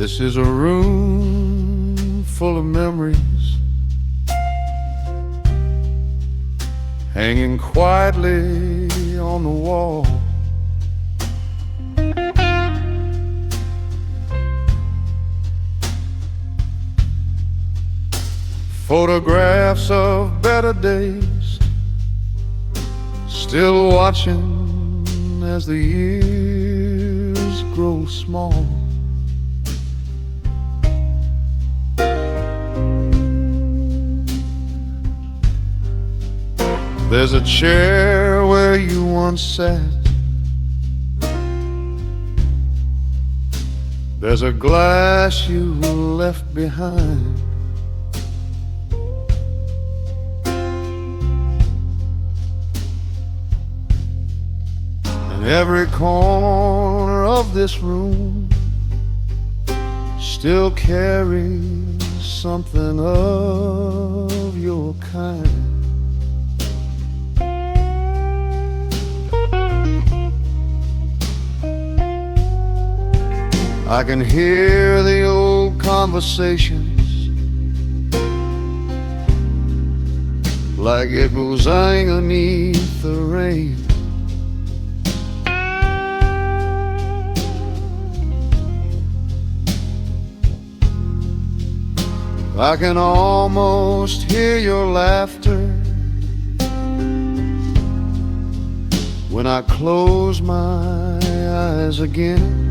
This is a room full of memories, hanging quietly on the wall. Photographs of better days, still watching as the years grow small. There's a chair where you once sat. There's a glass you left behind. And every corner of this room still carries something of your kind. I can hear the old conversations like it was sang beneath the rain. I can almost hear your laughter when I close my eyes again.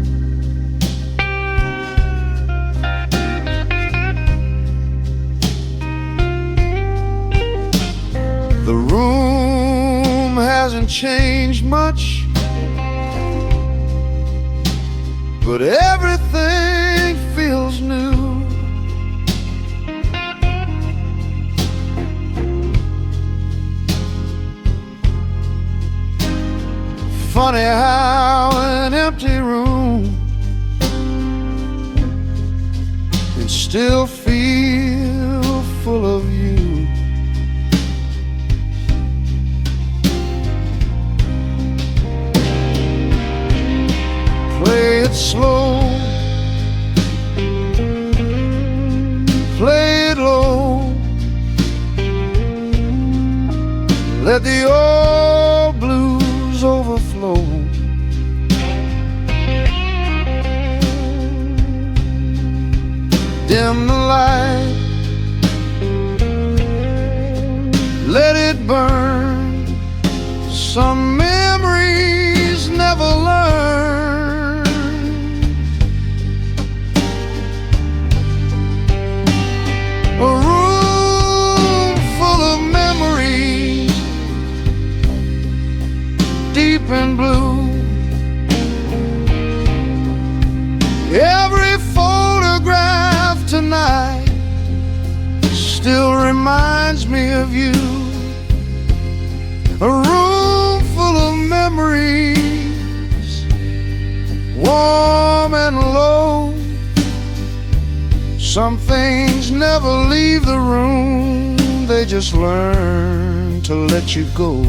The room hasn't changed much, but everything feels new. Funny how an empty room can still feel full of you. Play it slow, play it low, let the old blues overflow. Dim the light, let it burn. Some memories never learn. A room full of memories, deep and blue. Every photograph tonight still reminds me of you. A room full of memories, warm and low. Some things never leave the room, they just learn to let you go.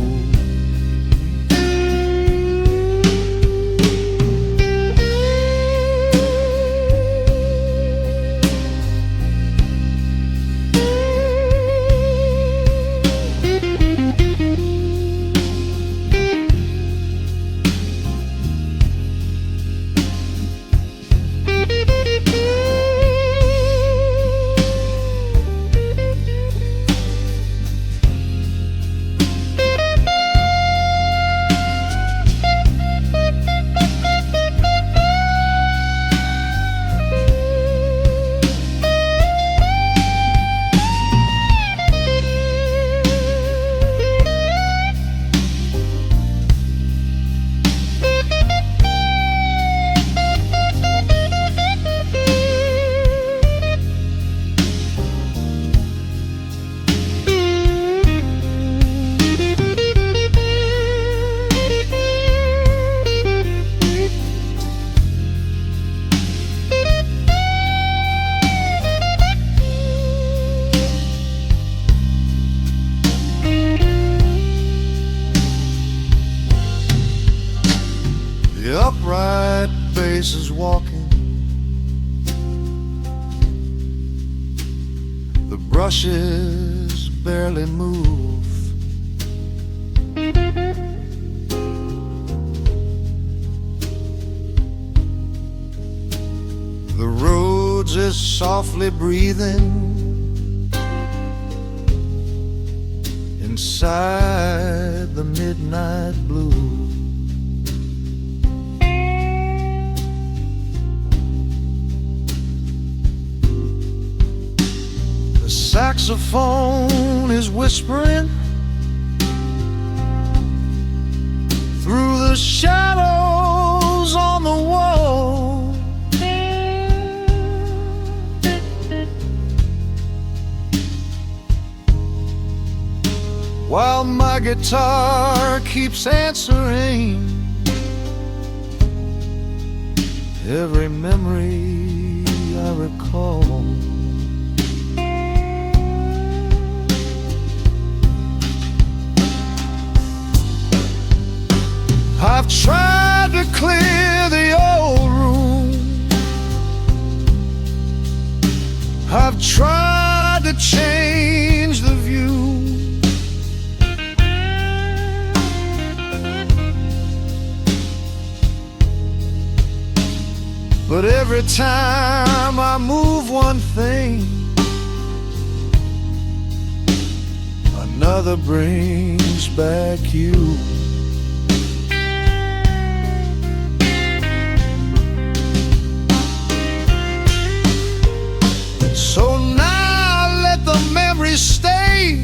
The upright faces walking brushes barely move. The roads is softly breathing inside the midnight blue. The saxophone is whispering through the shadows on the wall. While my guitar keeps answering every memory I recall. I've tried to clear the old room. I've tried to change the view. But every time I move one thing, another brings back you. So now let the memories stay.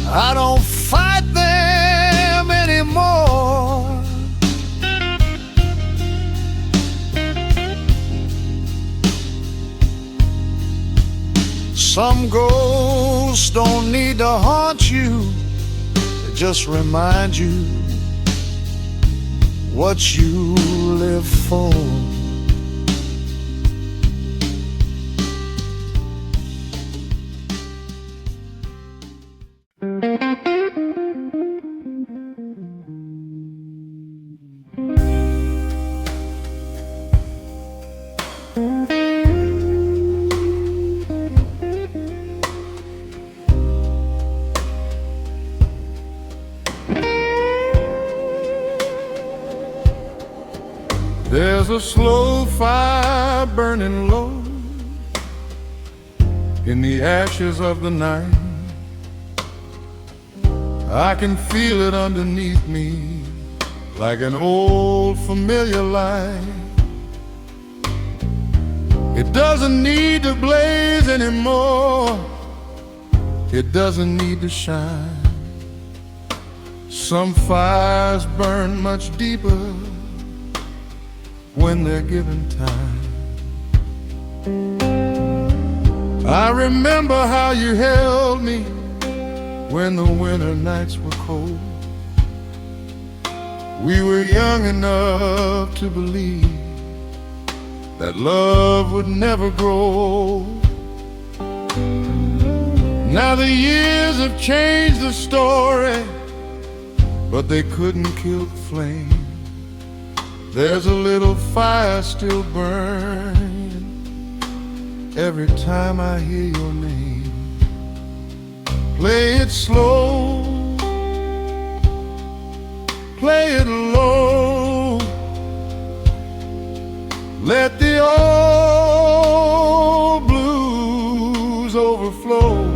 I don't fight them anymore. Some ghosts don't need to haunt you, they just remind you what you live for. There's a slow fire burning low in the ashes of the night. I can feel it underneath me like an old familiar light. It doesn't need to blaze anymore. It doesn't need to shine. Some fires burn much deeper when they're given time. I remember how you held me when the winter nights were cold. We were young enough to believe that love would never grow. Now the years have changed the story, but they couldn't kill the flame. There's a little fire still burning every time I hear your name. Play it slow, play it low. Let the old blues overflow.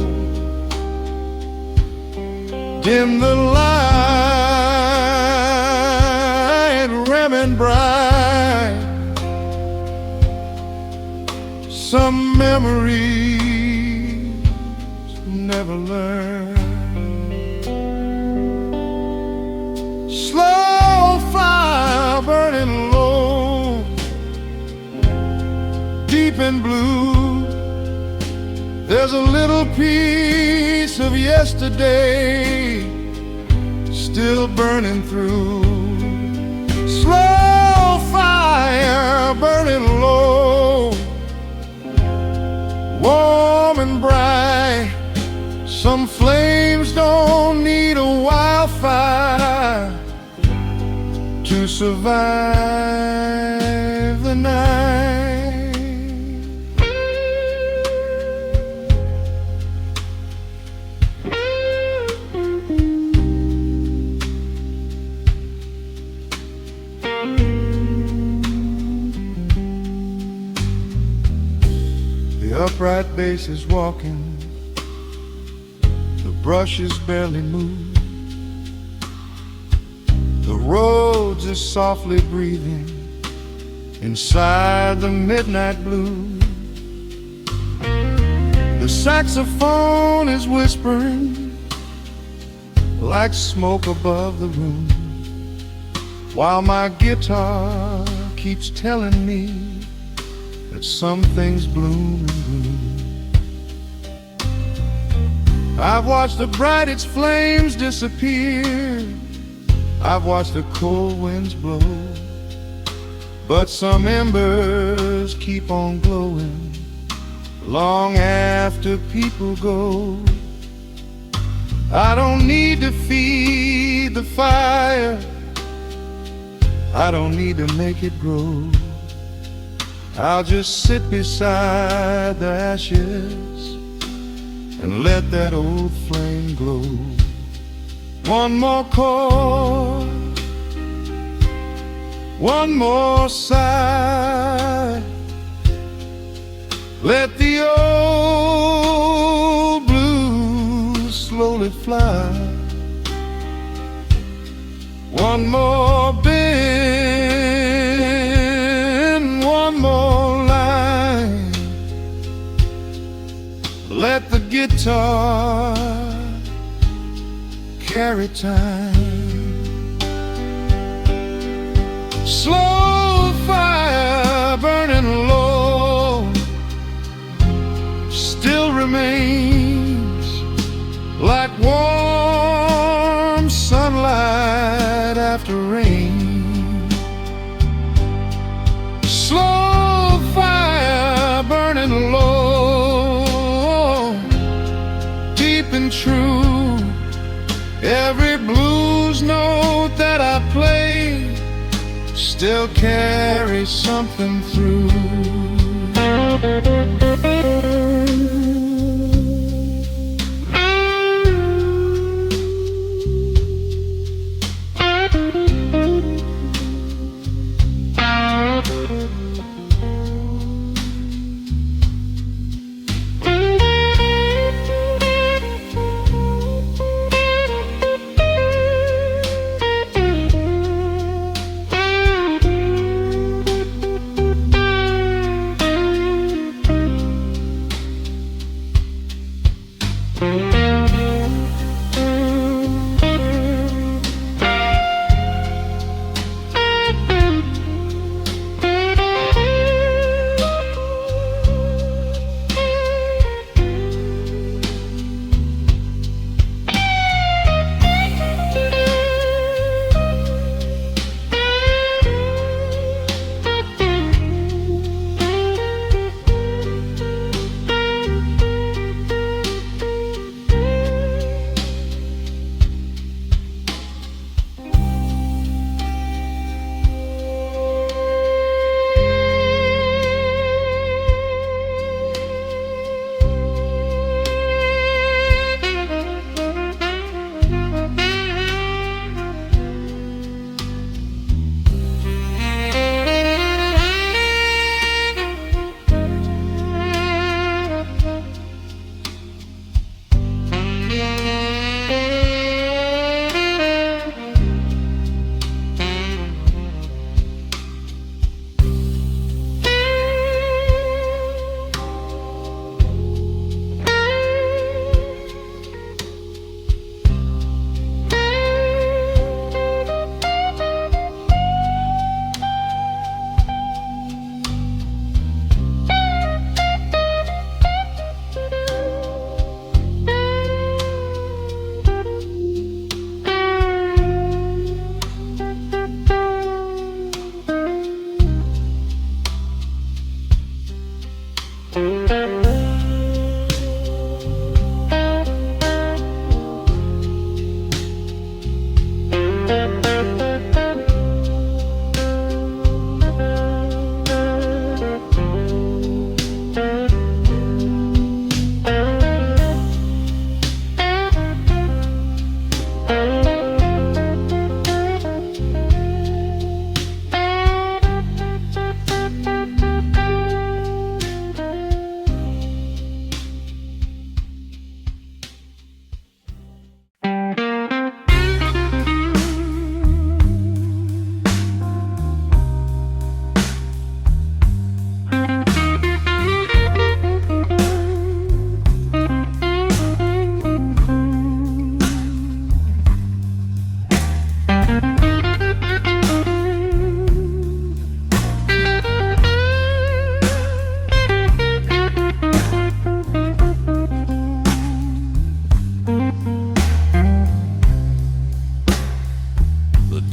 Dim the light, rim and bright. Some memories never learn. Slow fire burning low, deep in blue. There's a little piece of yesterday still burning through. Slow fire burning low, warm and bright. Some flames don't need a wildfire to survive the night. upright bass is walking, the brushes barely move, the roads are softly breathing inside the midnight blue. The saxophone is whispering like smoke above the room, while my guitar keeps telling me that some things bloom and bloom. I've watched the brightest flames disappear, I've watched the cold winds blow, but some embers keep on glowing long after people go. I don't need to feed the fire, I don't need to make it grow. I'll just sit beside the ashes and let that old flame glow. One more chord, one more sigh, let the old blues slowly fly. One more bend, one more line, let the guitar carry time. Slow fire burning low still remains like warm sunlight after rain. Slow fire burning low, deep and true. Every blues note that I play still carries something through.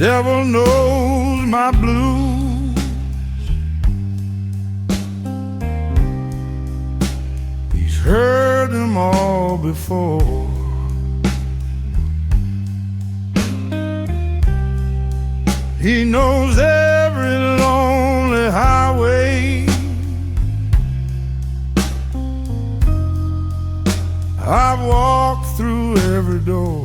devil knows my blues. He's heard them all before. He knows every lonely highway. I've walked through every door.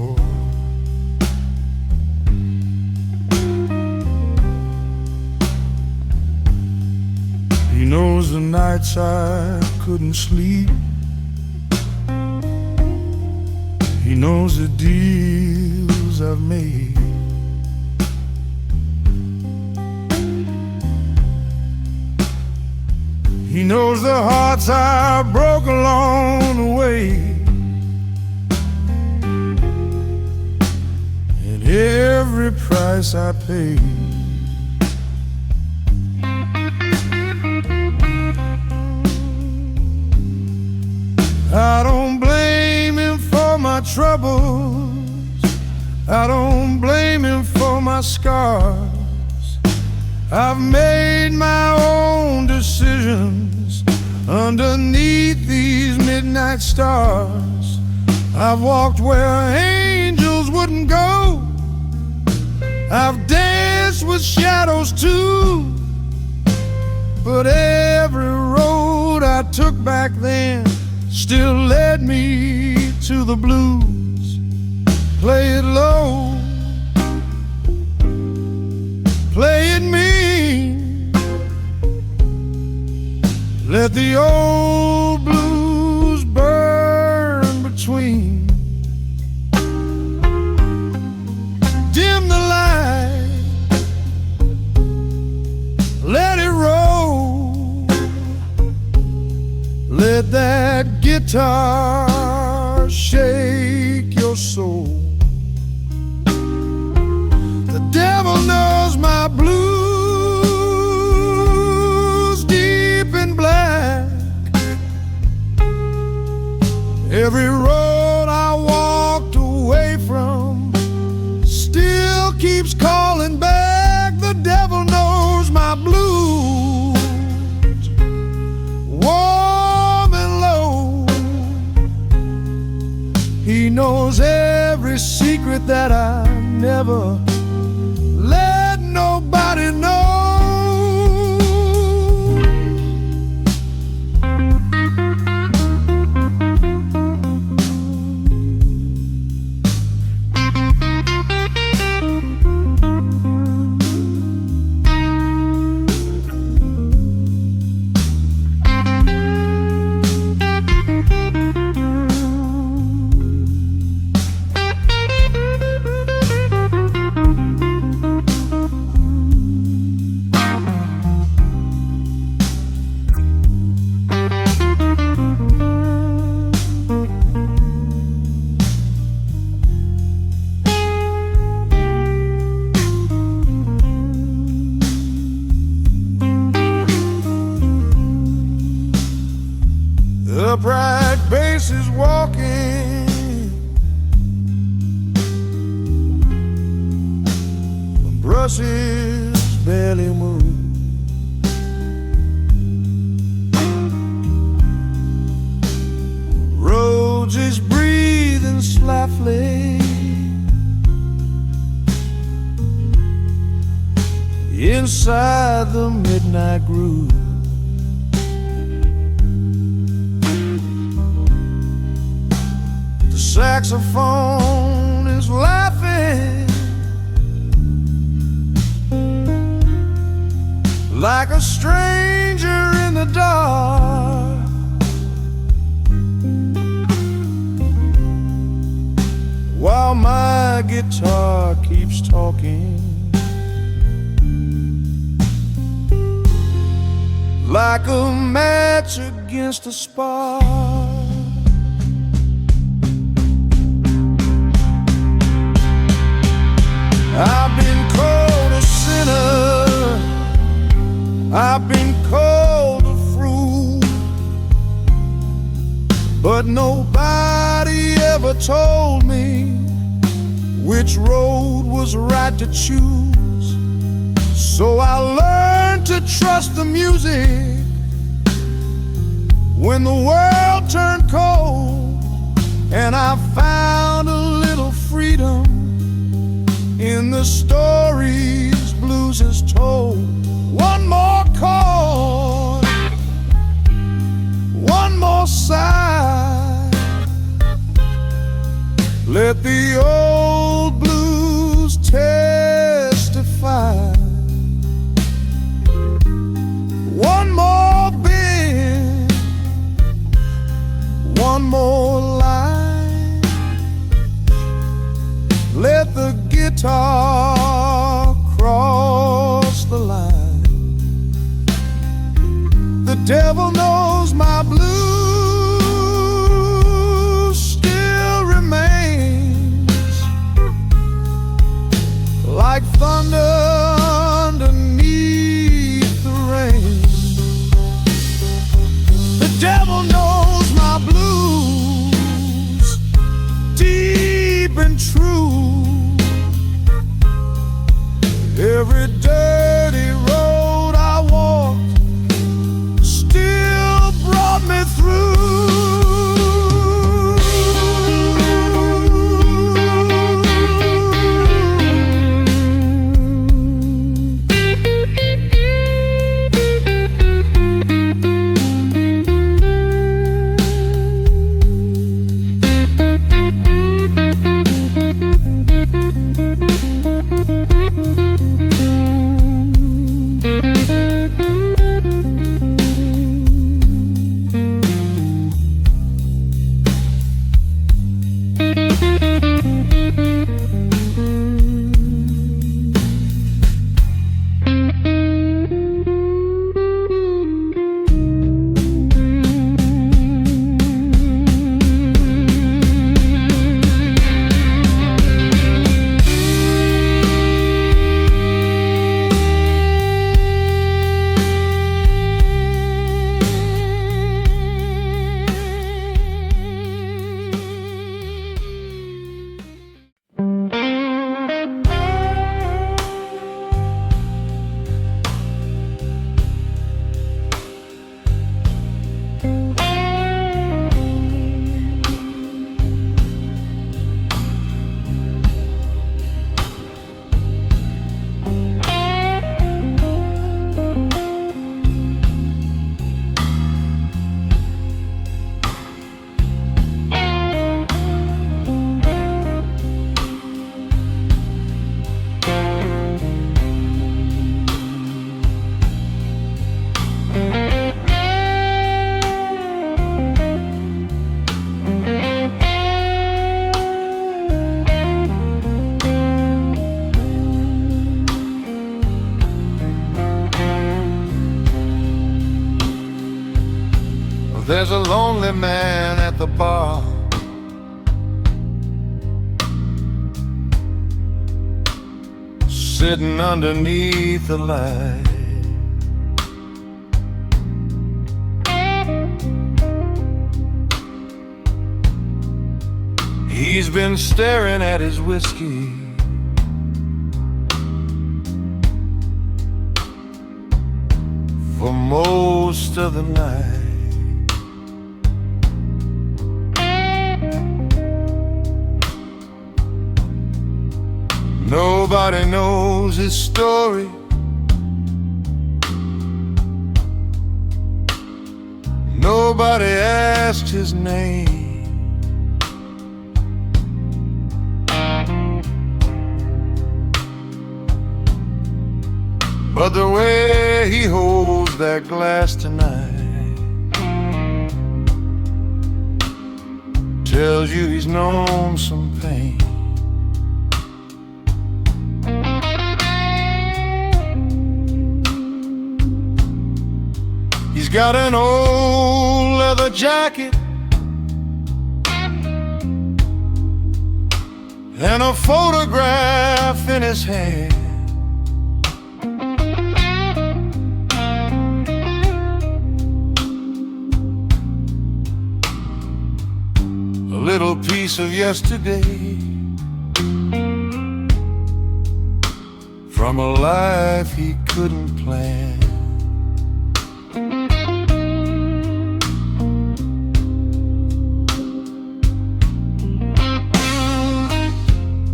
He knows the nights I couldn't sleep. He knows the deals I've made. He knows the hearts I broke along the way, and every price I paid. I don't blame him for my troubles. I don't blame him for my scars. I've made my own decisions underneath these midnight stars. I've walked where angels wouldn't go. I've danced with shadows too. But every road I took back then still led me to the blues. Play it low, play it mean. Let the old blues burn between. Dim the light, let it roll. Let that guitar shake your soul. The devil knows my blues deep and black. Every road I walked away from still keeps calling back. The devil knows my blues, warm and low. He knows every secret that I never let nobody know. Upright bases walking, brushes barely move. Roads is breathing softly inside the midnight groove. Saxophone is laughing like a stranger in the dark. While my guitar keeps talking like a match against a spark. I've been called a sinner, I've been called a fool, but nobody ever told me which road was right to choose. So I learned to trust the music when the world turned cold, and I found a little freedom in the stories blues has told. One more chord, one more sigh, let the old blues testify. One more bend, one more line, let the guitar cross the line. The devil knows my blues still remains like thunder underneath the rain. The devil knows my blues deep and true. Every dirty road I walked still brought me through. There's a lonely man at the bar, sitting underneath the light. He's been staring at his whiskey for most of the night. Nobody knows his story. Nobody asked his name. But the way he holds that glass tonight tells you he's known some pain. He's got an old leather jacket and a photograph in his hand. A little piece of yesterday from a life he couldn't plan.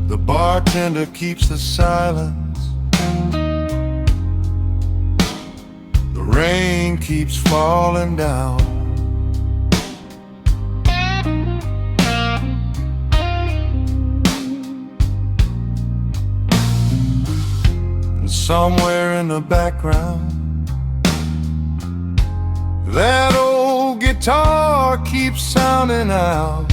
The bartender keeps the silence, the rain keeps falling down. And somewhere in the background, that old guitar keeps sounding out.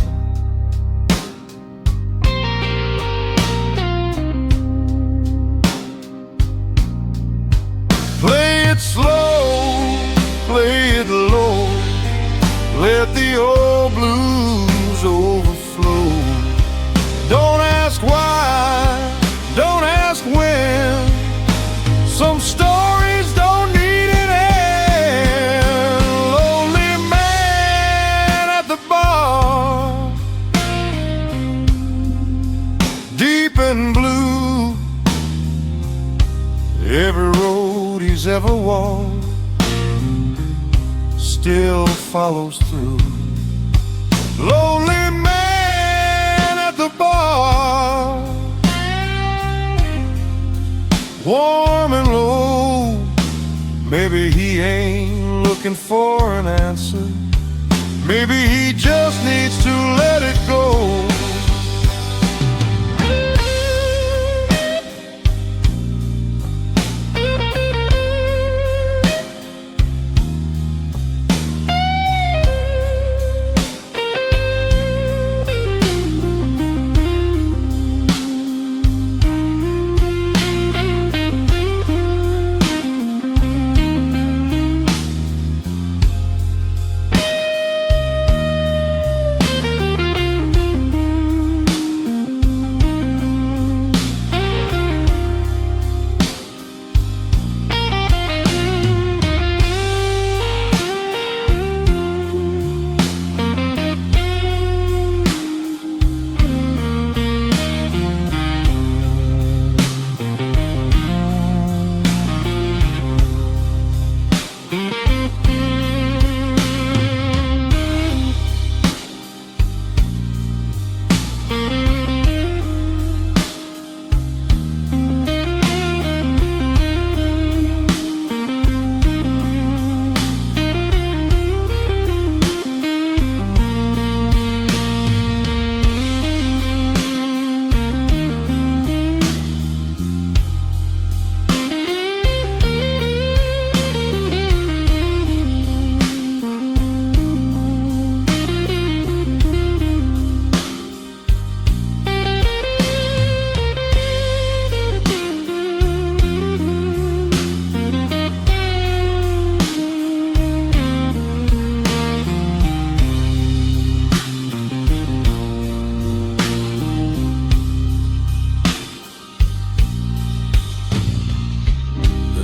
Play it slow, play it low, let the old blues overflow. Don't ask why, don't ask when, some stories don't need an end. Lonely man at the bar, deep and blue, every road he's ever walked still follows through. Lonely man at the bar, warm and low. Maybe he ain't looking for an answer, maybe he just needs to let it go.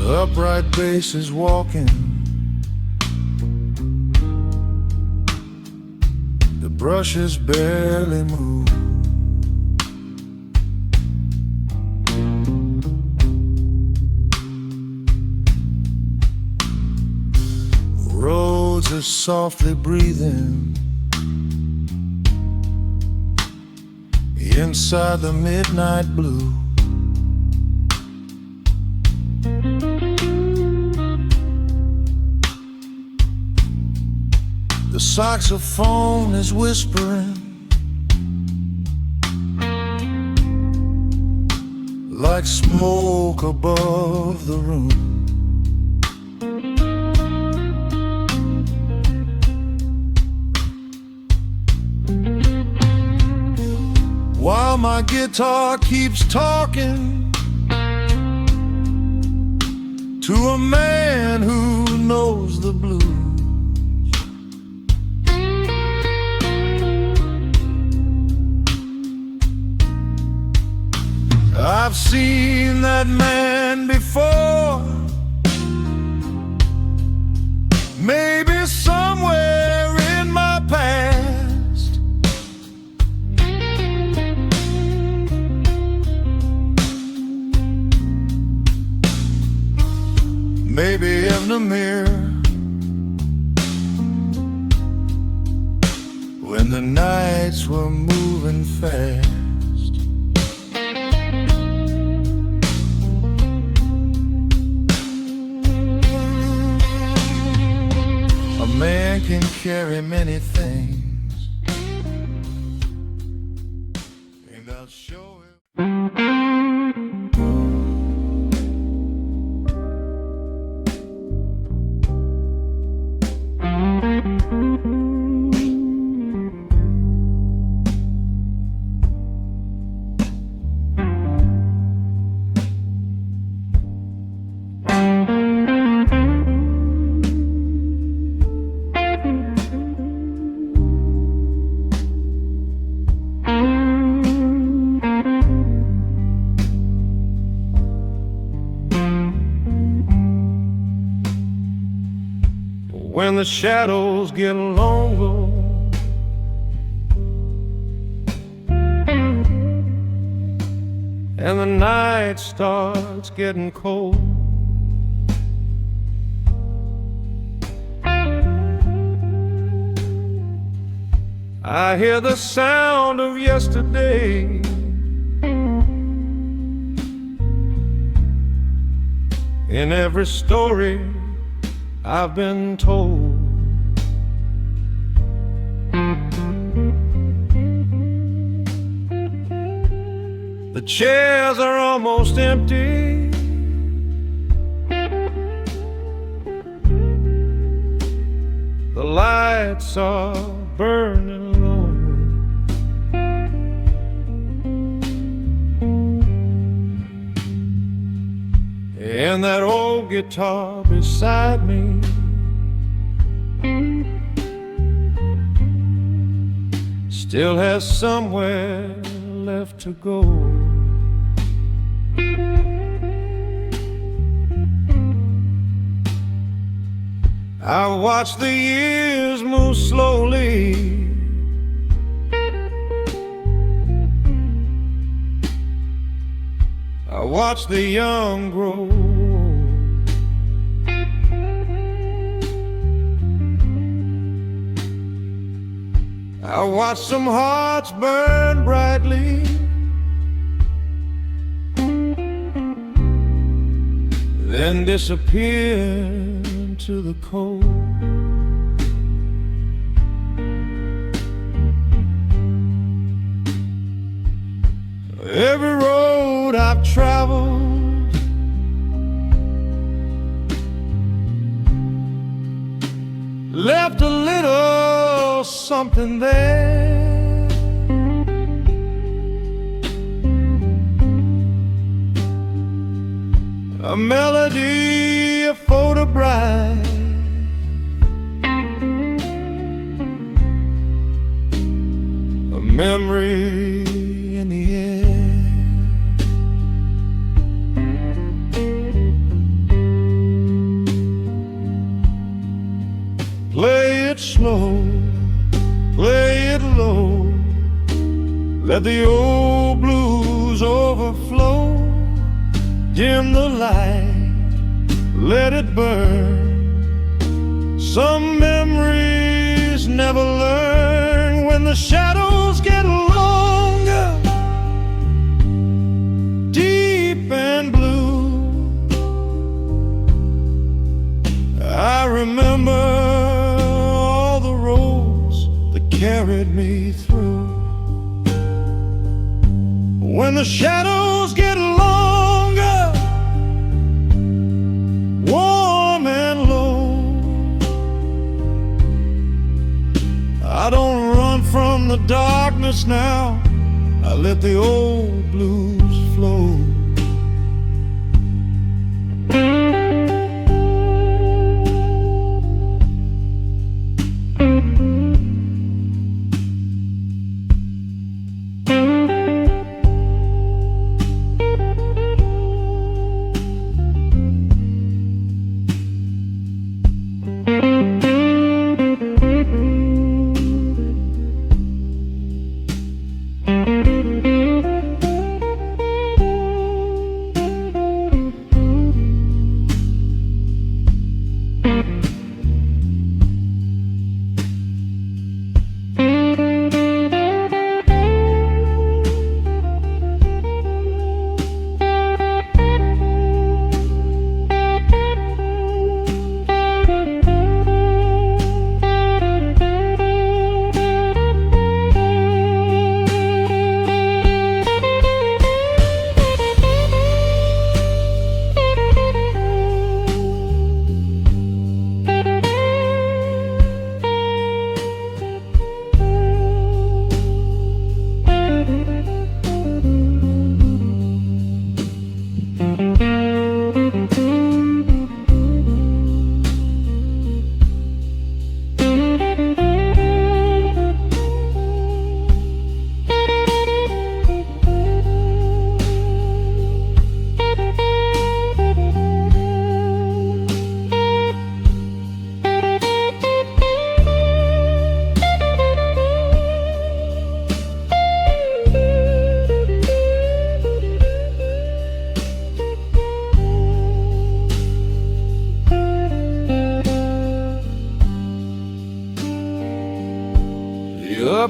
Upright bass is walking, the brushes barely move. Roads are softly breathing inside the midnight blue. The saxophone is whispering like smoke above the room. While my guitar keeps talking to a man who knows the blues. I've seen that man before, maybe somewhere in my past. maybe in the mirror, when the nights were moving fast. A man can carry many things, and I'll show him. When the shadows get longer and the night starts getting cold, I hear the sound of yesterday in every story I've been told. The chairs are almost empty, the lights are burning low, and that old guitar beside me still has somewhere left to go. I watch the years move slowly, I watch the young grow. I watch some hearts burn brightly, then disappear into the cold. Every road I've traveled, left a little something there. A melody, a photograph, a memory in the air. Play it slow, play it low, let the old blues overflow. Dim the light, let it burn. Some memories never learn. When the shadows get longer, deep and blue, I remember all the roads that carried me through. When the shadows get longer, warm and low, I don't run from the darkness now, I let the old blues flow.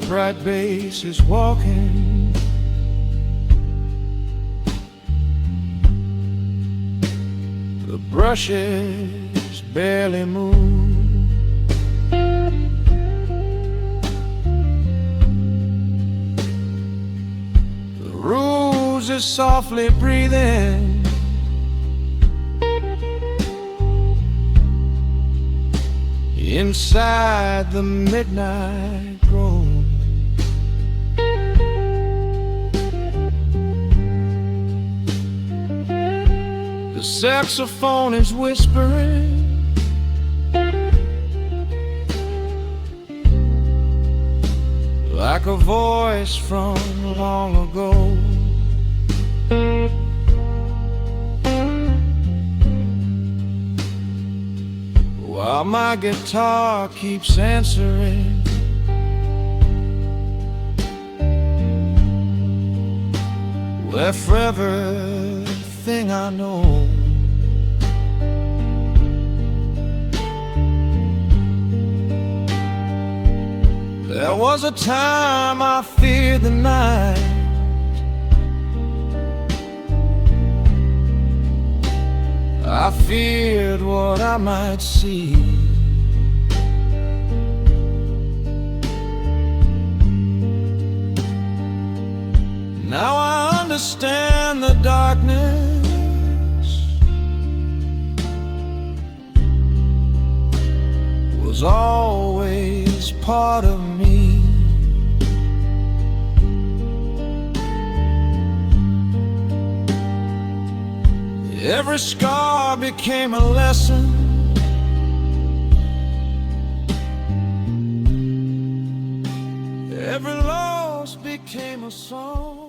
bright bass is walking. The brushes barely move. The rose is softly breathing. Inside the midnight room, the saxophone is whispering. Like a voice from long ago. While my guitar keeps answering. Left for everything I know. There was a time I feared the night. I feared what I might see. Now I understand the darkness was always part of me. Every scar became a lesson. Every loss became a song.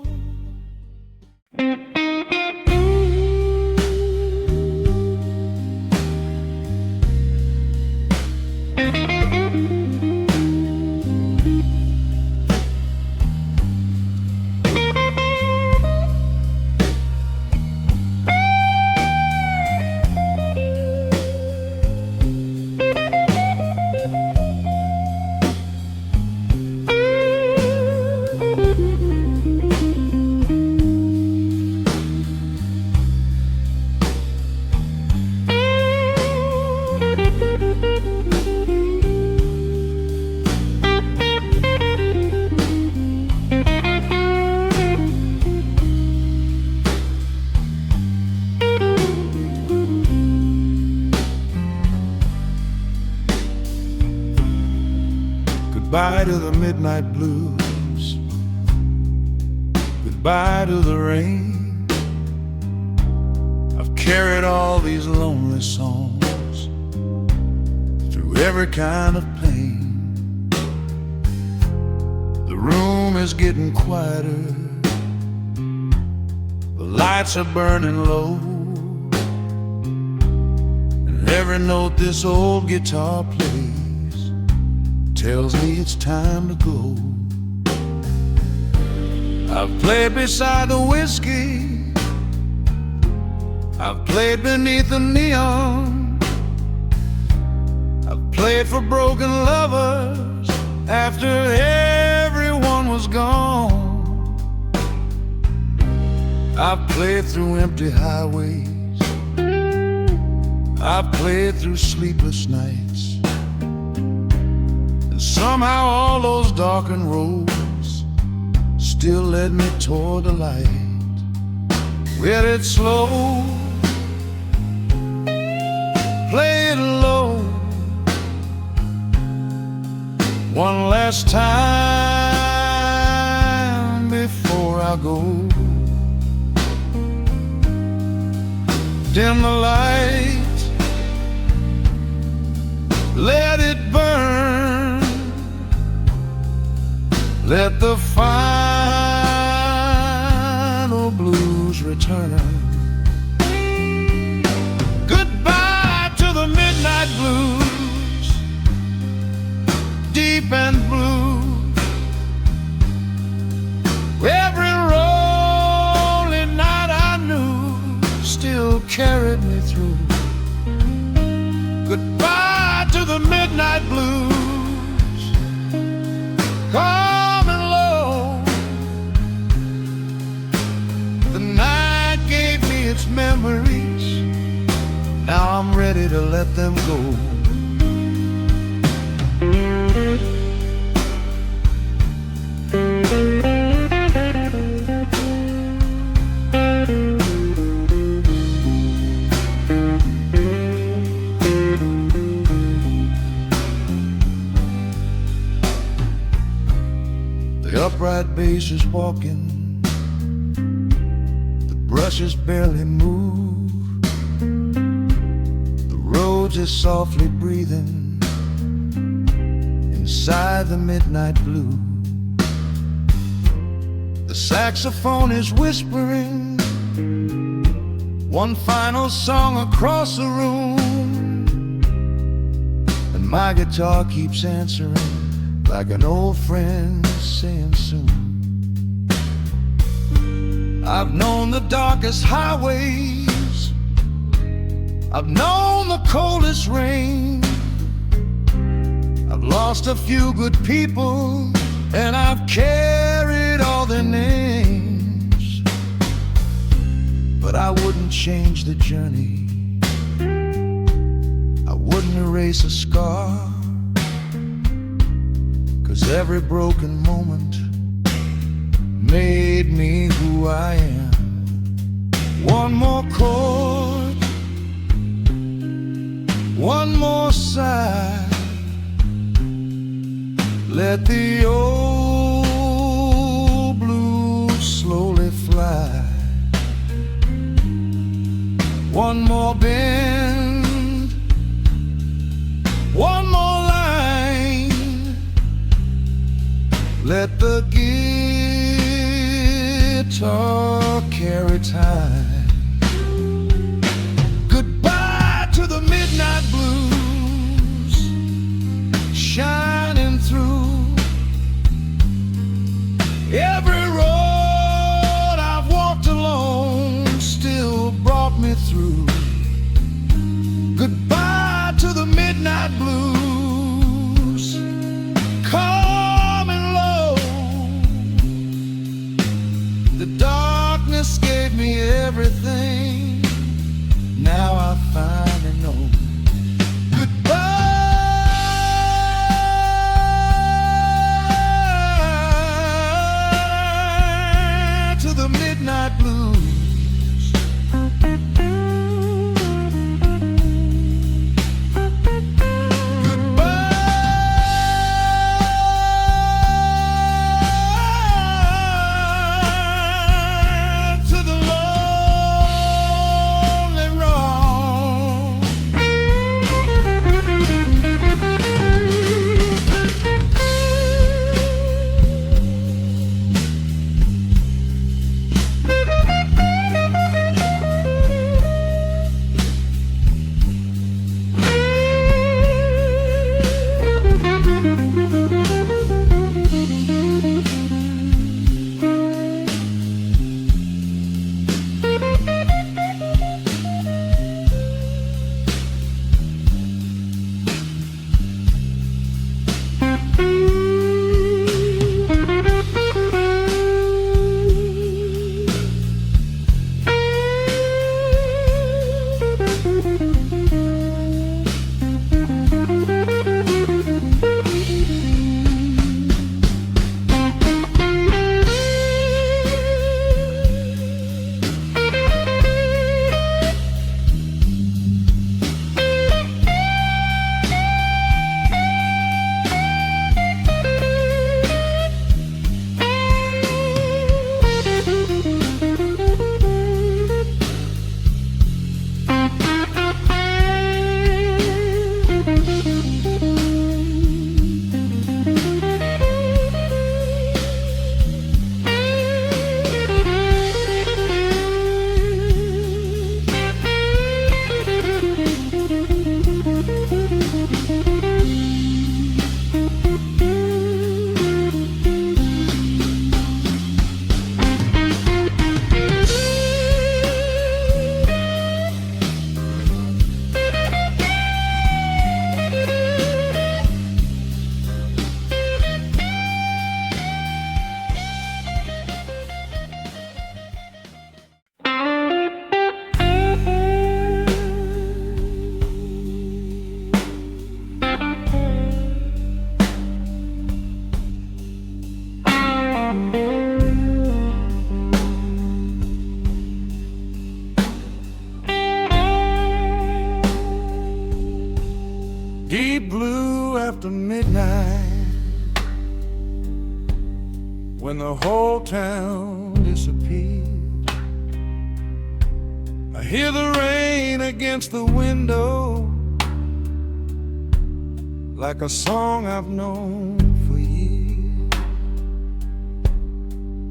Goodbye to the midnight blues. Goodbye to the rain. I've carried all these lonely songs through every kind of pain. The room is getting quieter. The lights are burning low, and every note this old guitar plays tells me it's time to go. I've played beside the whiskey, I've played beneath the neon, I've played for broken lovers after everyone was gone. I've played through empty highways, I've played through sleepless nights. Somehow all those darkened roads still led me toward the light. Well, it's slow, play it low, one last time before I go. Dim the light, let it burn. Let the final blues return. Goodbye to the midnight blues, deep and blue. Every lonely night I knew still carried me through. Goodbye to the midnight blues. Come its memories. Now I'm ready to let them go. The upright bass is walking, the brushes barely move, the roads is softly breathing inside the midnight blue. The saxophone is whispering one final song across the room, and my guitar keeps answering like an old friend saying soon. I've known the darkest highways, I've known the coldest rain, I've lost a few good people, and I've carried all their names. But I wouldn't change the journey, I wouldn't erase a scar, 'cause every broken moment made me who I am. One more chord, one more sigh, let the old blues slowly fly. One more bend, one more line, let the guitar carry time. Goodbye to the midnight blues, shining through every road I've walked alone, still brought me through. Goodbye to the midnight blues, calm and low. The darkness gave me everything after midnight, when the whole town disappears, I hear the rain against the window, like a song I've known for years.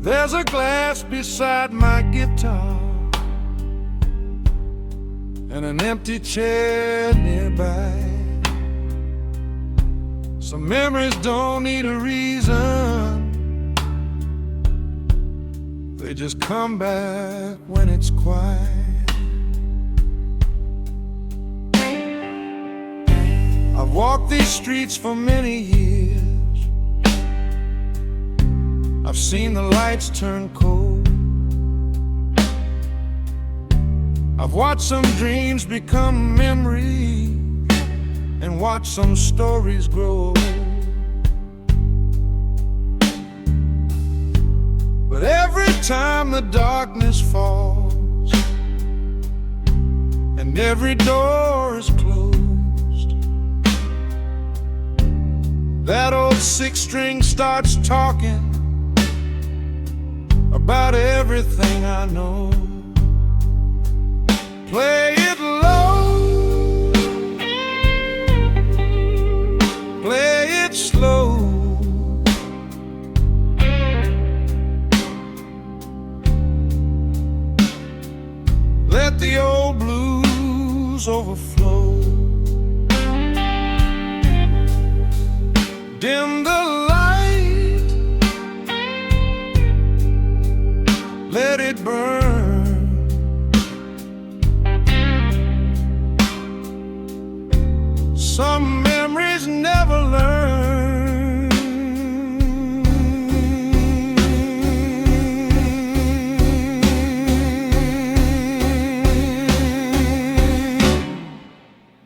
There's a glass beside my guitar and an empty chair nearby. Some memories don't need a reason, they just come back when it's quiet. I've walked these streets for many years, I've seen the lights turn cold, I've watched some dreams become memories and watched some stories grow. But every time the darkness falls and every door is closed, that old six-string starts talking about everything I know. Play it low, play it slow, let the old blues overflow. Dim the light, let it burn. Some memories never learn.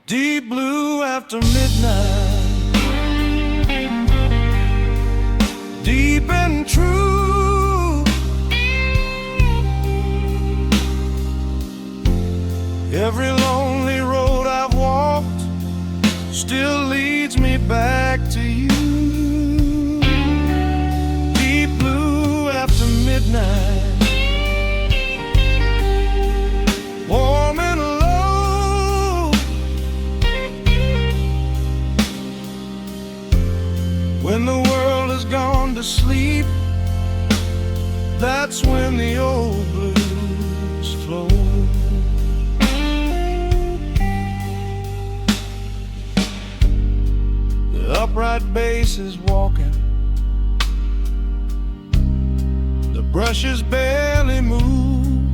Deep blue after midnight, deep and true. Every lonely road I've walked still leads me back to you. Deep blue after midnight, warm and low. When the world has gone to sleep, that's when the old blues flow. Upright bass is walking, the brushes barely move,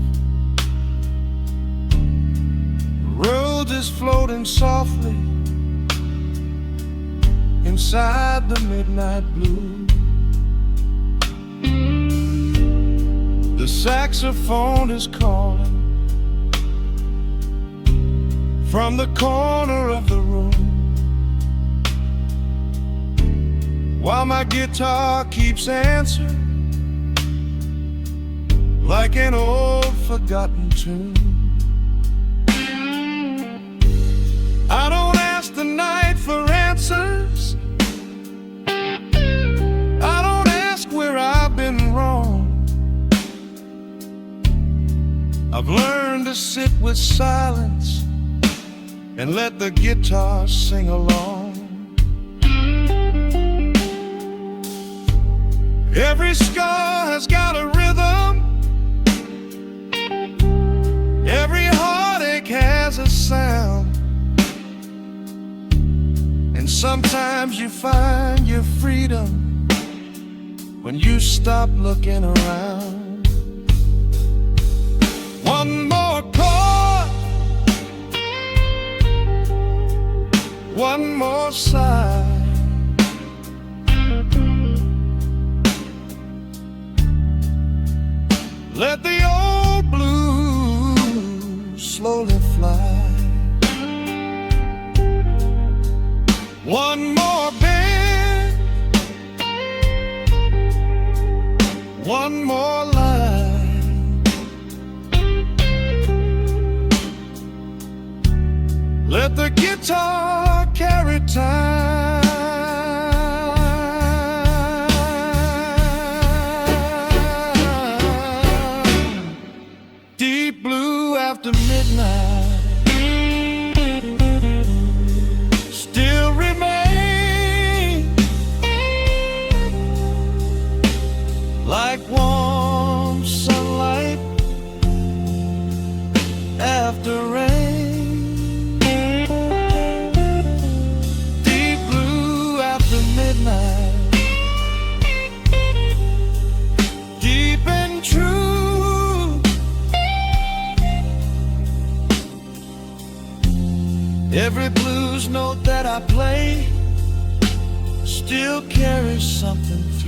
the road is floating softly inside the midnight blue. The saxophone is calling from the corner of the room, while my guitar keeps answering like an old forgotten tune. I don't ask the night for answers, I don't ask where I've been wrong. I've learned to sit with silence and let the guitar sing along. Every scar has got a rhythm, every heartache has a sound, and sometimes you find your freedom when you stop looking around. One more chord, one more sigh, let the old blues slowly fly. One more bend, one more line, let the guitar carry time. Deep blue after midnight still remain like warm sunlight after rain. Deep blue after midnight, deep and true. Every blues note that I play still carries something through.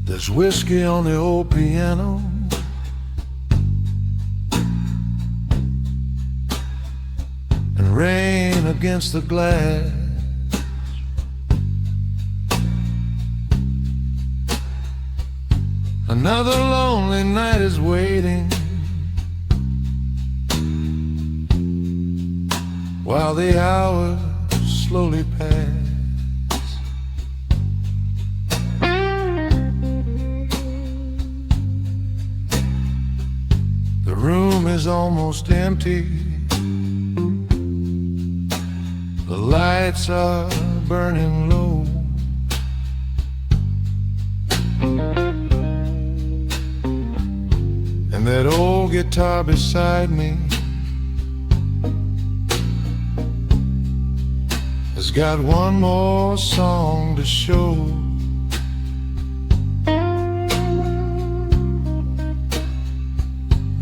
There's whiskey on the old piano, and rain against the glass. Another lonely night is waiting, while the hours slowly pass. The room is almost empty. The lights are burning low. And that old guitar beside me has got one more song to show.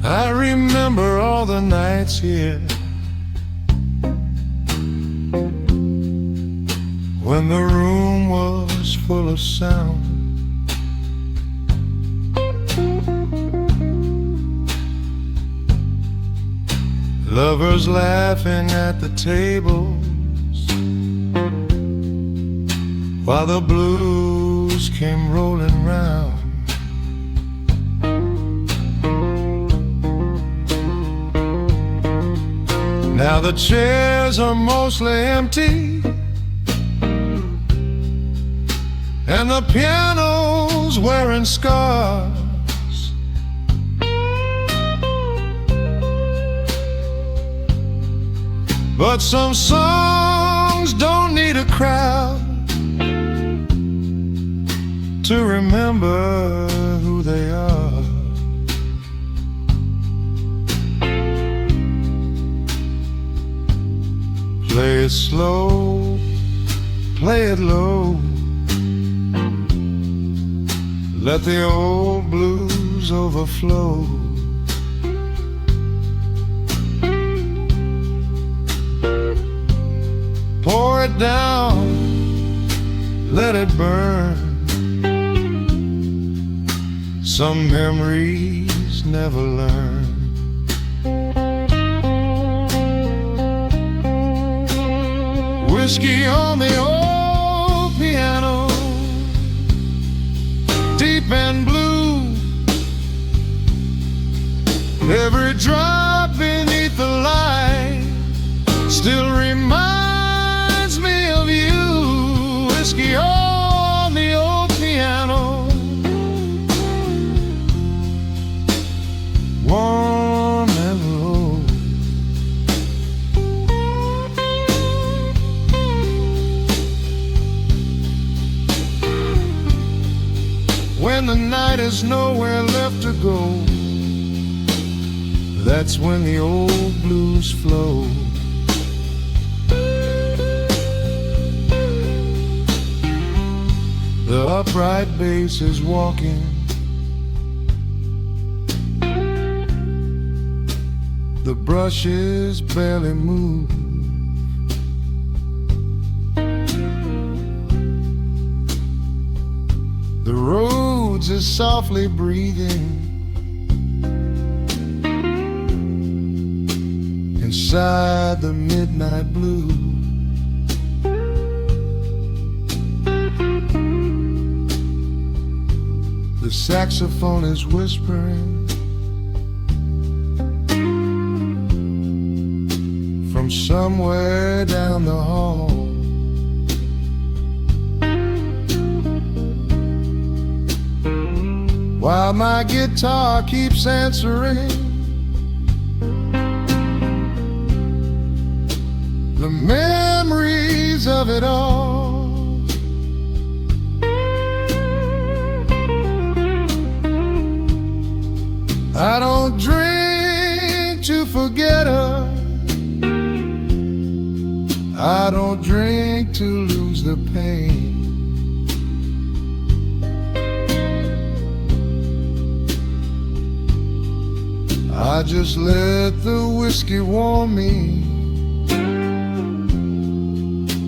I remember all the nights here when the room was full of sound. Lovers laughing at the tables while the blues came rolling round. Now the chairs are mostly empty, and the piano's wearing scars. But some songs don't need a crowd to remember who they are. Play it slow, play it low. Let the old blues overflow. Pour it down, let it burn. Some memories never learn. Whiskey on the old piano, deep and blue. Every drop beneath the light still reminds me of you. Whiskey on the old piano, warm and low. When the night is nowhere left to go, that's when the old blues flow. The upright bass is walking, the brushes barely move. The Rhodes is softly breathing inside the midnight blue. The saxophone is whispering from somewhere down the hall. While my guitar keeps answering the memories of it all. I don't drink to forget her, I don't drink to lose the pain. I just let the whiskey warm me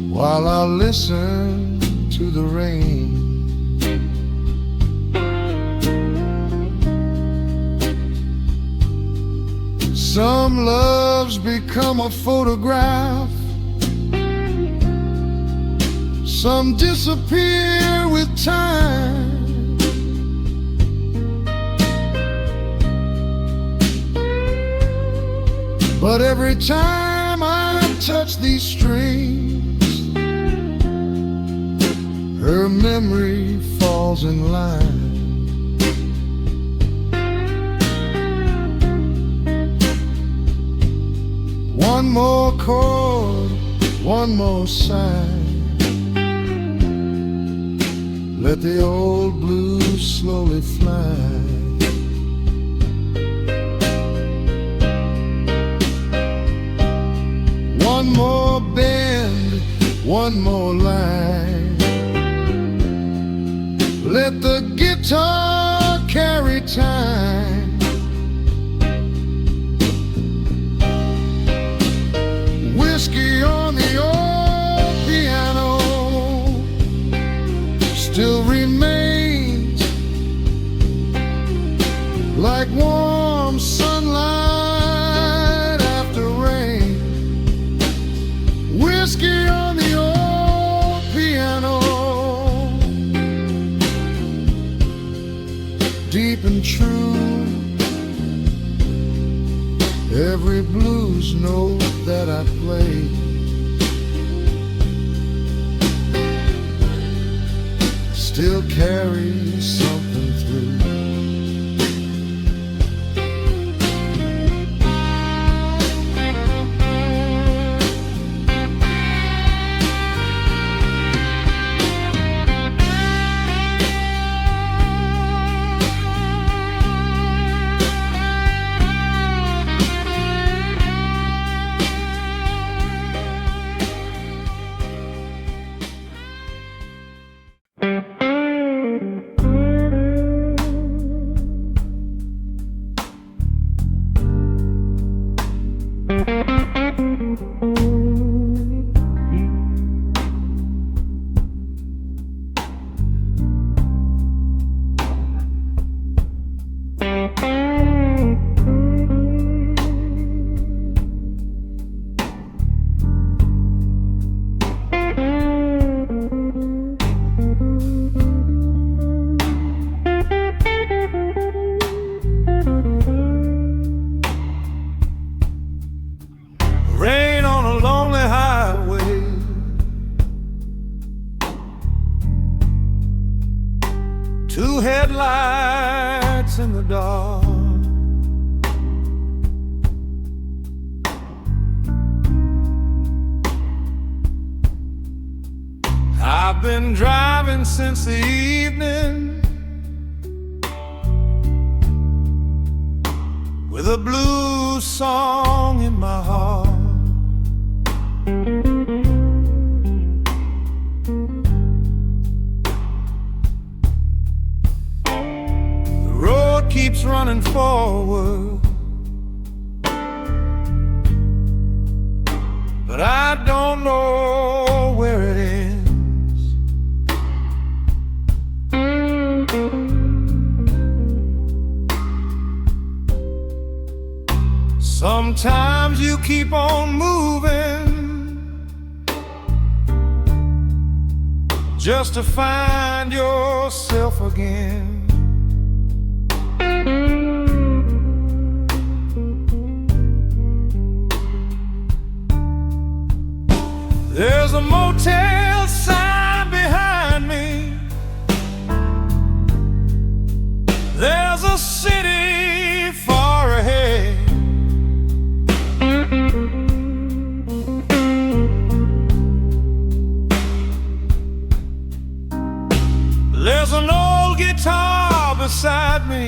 while I listen to the rain. Some loves become a photograph, some disappear with time. But every time I touch these strings, her memory falls in line. One more chord, one more sigh. Let the old blues slowly fly. One more bend, one more line. Let the guitar carry time. Whiskey on the old piano still remains like warm sunlight after rain. Whiskey on the old piano, deep and true. Every blues note that I play still carry something through. Rain on a lonely highway, two headlights in the dark. I've been driving since the evening with a blues song in my heart. The road keeps running forward, but I don't know where it ends. Sometimes you keep on moving just to find yourself again. There's a motel sign behind me. There's a city far ahead. There's an old guitar beside me,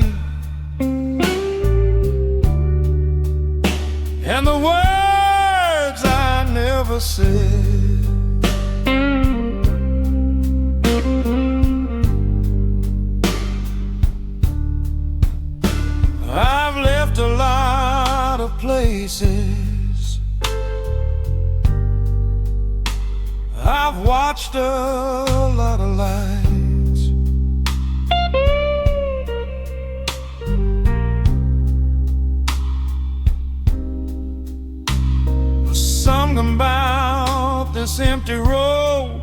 and the words I never said. I've left a lot of places, I've watched a lot of lives. Something about this empty road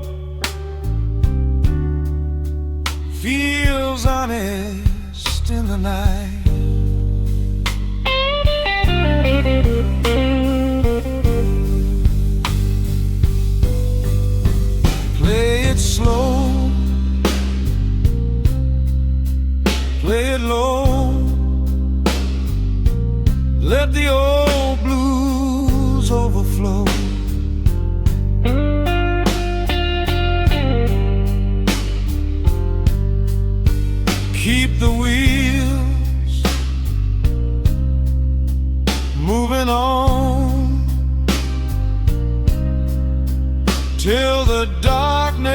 feels honest in the night. Play it slow, play it low, let the old blues overflow. Keep the wheels moving on till the darkness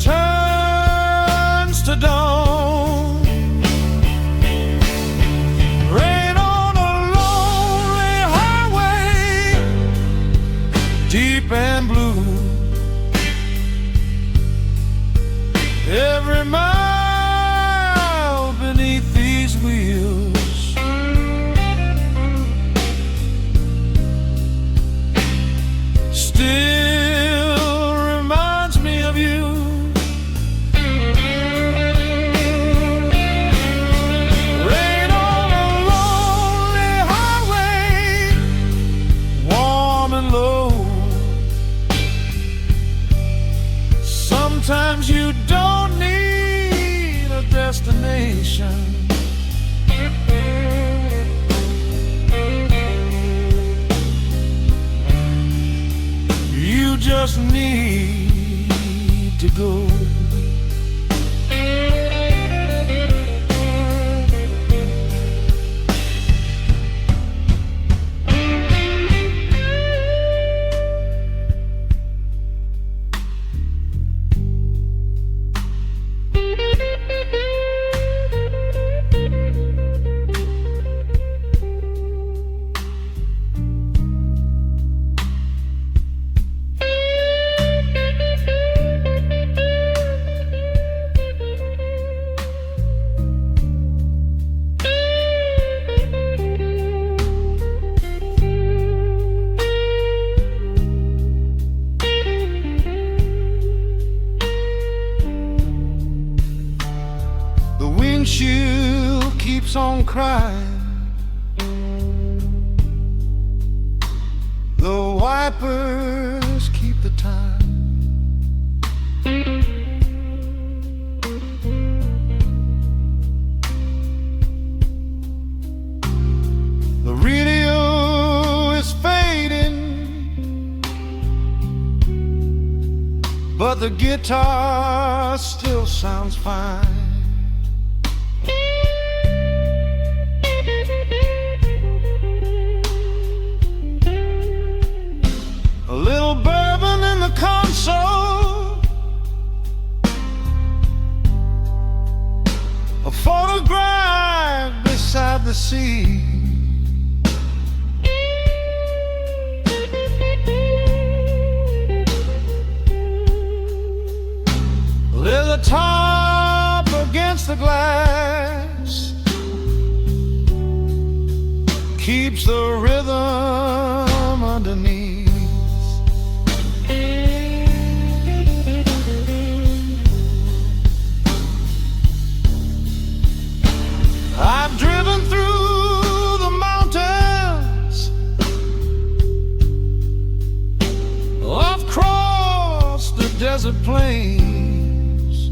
turns to dawn. Rain on a lonely highway, deep and blue. Every mile beneath these wheels still reminds me of you. Rain on a lonely highway, warm and low. Sometimes you don't destination. You just need to go. Windshield keeps on crying, the wipers keep the time. The radio is fading, but the guitar still sounds fine. A little bourbon in the console, a photograph beside the sea. There's a top against the glass, keeps the rhythm underneath. I've driven through the mountains, I've crossed the desert plains,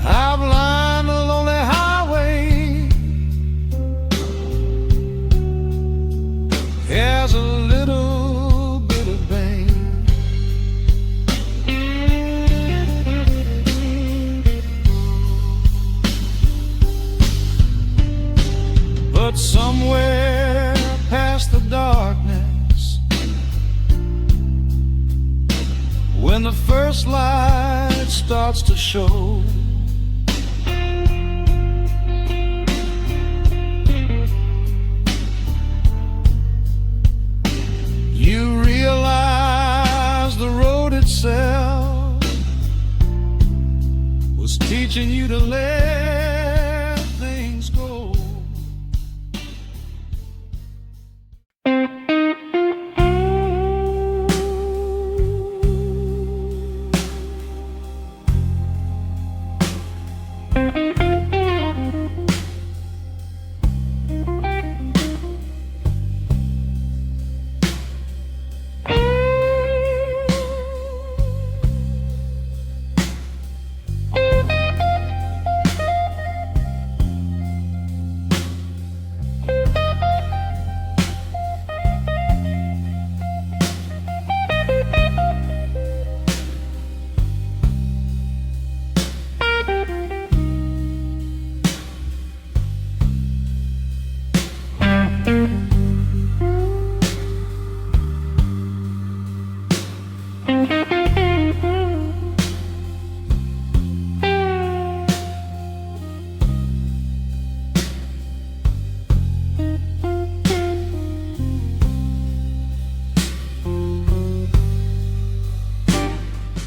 I've lined a lonely highway. There's a little bit of pain, but somewhere past the darkness, when the first light starts to show, you realize the road itself was teaching you to let things go.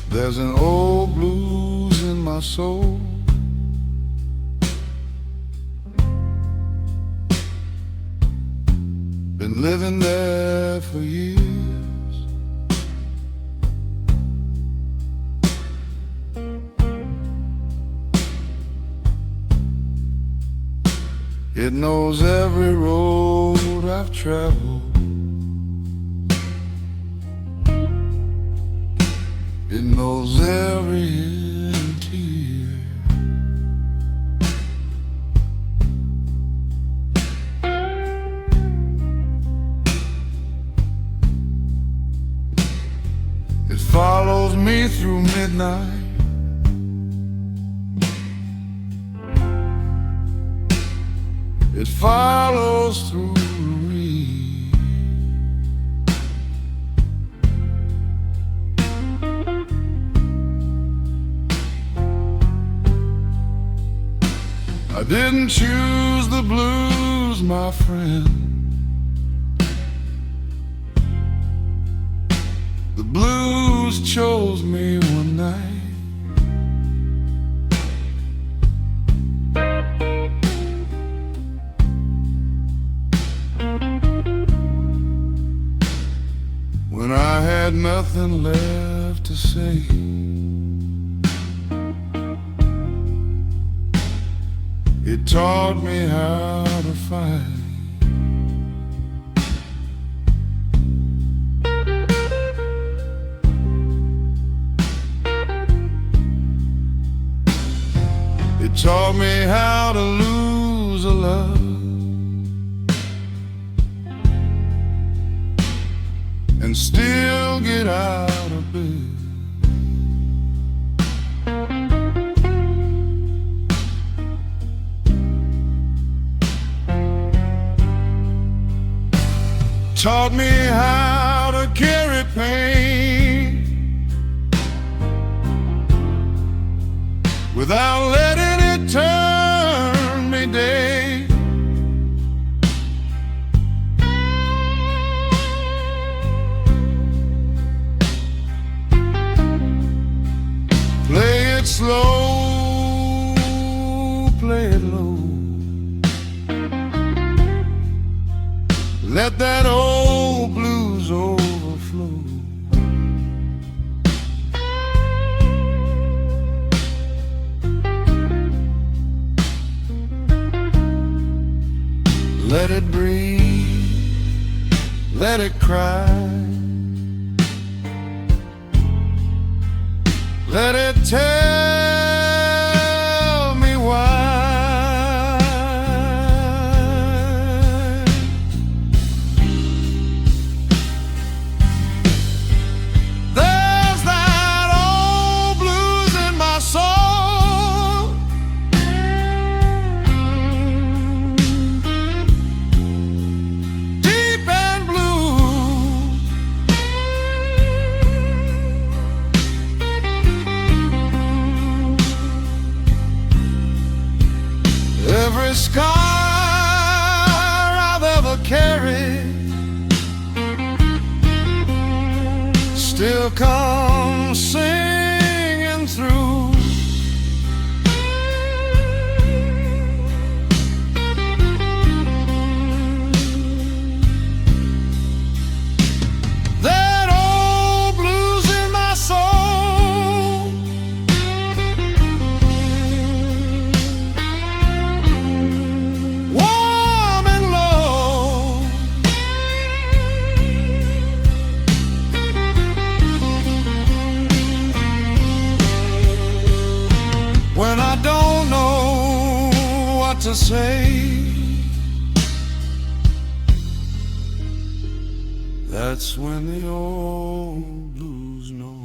There's an old blues in my soul, been living there for years. It knows every road I've traveled, It knows every hidden tear. It follows me through midnight. It follows through the reed. I didn't choose the blues, my friend. The blues chose me one night. When I had nothing left to say, it taught me how to fight. It taught me how to lose a love and still get out of bed. Taught me how to carry pain without letting it turn me day. Play it slow, play it low. Let that old blues overflow. Let it breathe, let it cry. Let it tell me why. There's that old blues in my soul, deep and blue. Every scar I've ever carried still comes singing through. That old blues in my soul, warm and low. When I don't know what to say, that's when the old blues know.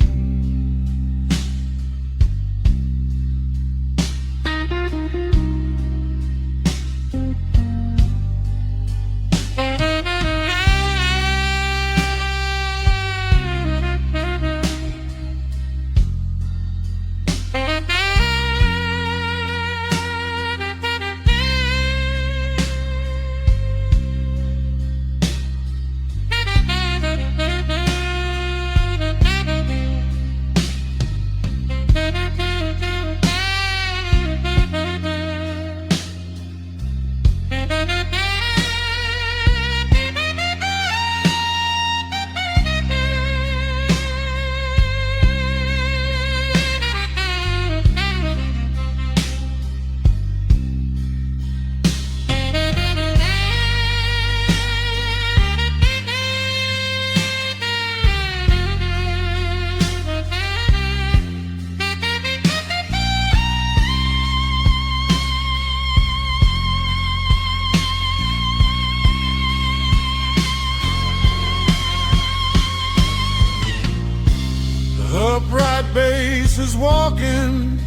is walking,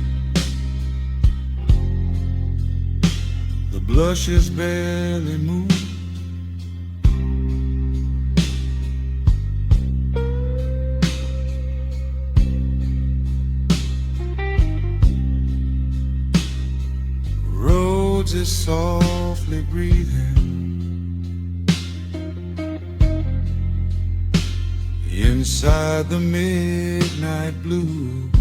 the blushes barely move. Rhodes is softly breathing inside the midnight blue.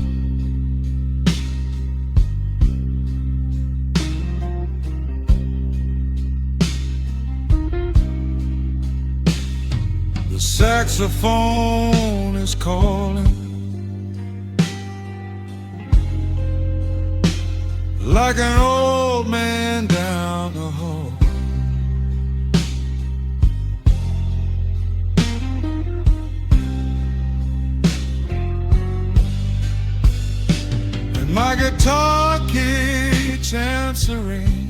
The saxophone is calling like an old man down the hall. And my guitar keeps answering